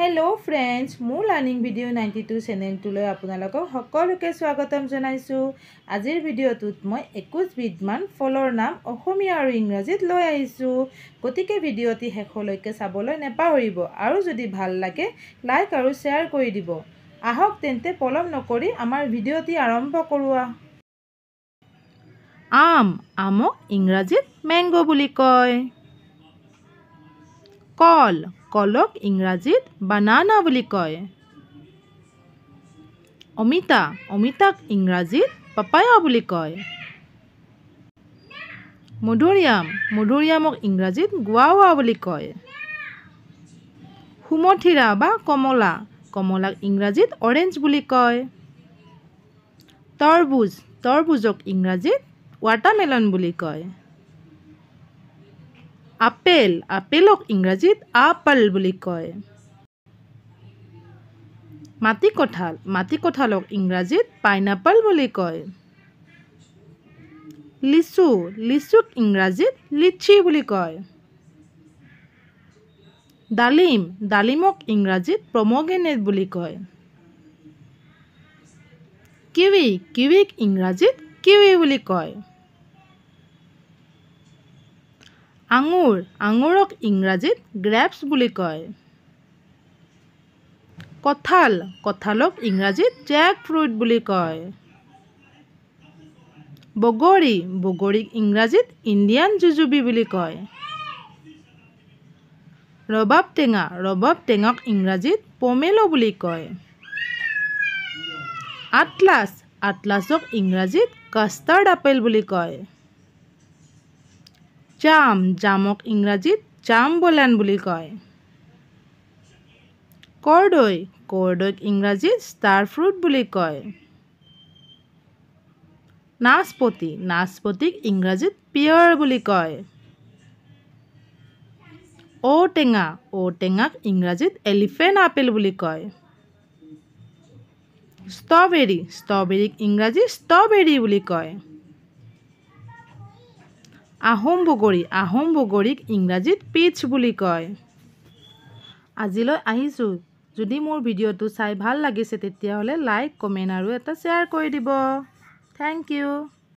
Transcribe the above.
Hello friends मोर learning video 92 चेनेलटुলৈ আপোনালোকক সকলোকে স্বাগতম জনাইছো। আজিৰ ভিডিঅ'টোত মই 21 বিধমান ফলৰ নাম অসমীয়া আৰু ইংৰাজীত লৈ আহিছো। গতিকে ভিডিঅ'টি শেষলৈকে চাবলৈ নেপাহৰিব আৰু যদি ভাল লাগে লাইক আৰু শেয়াৰ কৰি দিব। আহক তেন্তে পলম নকৰি আমাৰ ভিডিঅ'টি আৰম্ভ কৰোঁ। আম আমক ইংৰাজীত ম্যাঙ্গো বুলি কয়। কল কলক ইংৰাজীত বানানা বুলি কয়। অমিতা অমিতাক ইংৰাজীত পাপায়া বুলি কয়। মধুৰিআম মধুৰিআমক ইংৰাজীত গুৱাৱা বুলি কয়। সুমথিৰা বা কমলা কমলাক ইংৰাজীত অৰেঞ্জ বুলি কয়। তৰবুজ তৰবুজক ইংৰাজীত ৱাটাৰমেলন বুলি কয়। আপেল আপেলক ইংৰাজীত আপল বুলি কয়। মাটিকঁঠাল মাটিকঁঠালক ইংৰাজীত পাইনাপল বুলি কয়। লিচু লিচুক ইংৰাজীত লিচি বুলি কয়। ডালিম ডালিমক ইংৰাজীত পমগ্ৰেনেট বুলি কয়। কিৱি কিৱিক ইংৰাজীত কিৱি বুলি কয়। আঙুৰ আঙুৰক ইংৰাজীত গ্ৰেপছ বুলি কয়। কঁঠাল কঁঠালক ইংৰাজীত জেক ফ্ৰুট বুলি কয়। বগৰী বগৰীক ইংৰাজীত ইণ্ডিয়ান জুজুবি বুলি কয়। ৰবাব টেঙাক ইংৰাজীত পমেলো বুলি কয়। আটলাছ আটলাছক ইংৰাজীত কাষ্টাৰ্ড আপেল বুলি কয়। জাম জামক ইংৰাজীত জাম্বলেন বুলি কয়। কৰ্দৈ কৰ্দৈক ইংৰাজীত ষ্টাৰ ফ্ৰুট বুলি কয়। নাচপতি নাচপতিক ইংৰাজীত পিয়াৰ বুলি কয়। ঔটেঙা ঔটেঙাক ইংৰাজীত এলিফেণ্ট আপেল বুলি কয়। ষ্ট্ৰবেৰী ষ্ট্ৰবেৰীক ইংৰাজীত ষ্ট্ৰবেৰী বুলি কয়। আহোম বগৰীক ইংৰাজীত পিচ বুলি কয়। আজিলৈ আহিছোঁ। যদি মোৰ ভিডিঅ'টো চাই ভাল লাগিছে তেতিয়াহ'লে লাইক কমেণ্ট আৰু এটা শ্বেয়াৰ কৰি দিব। Thank U.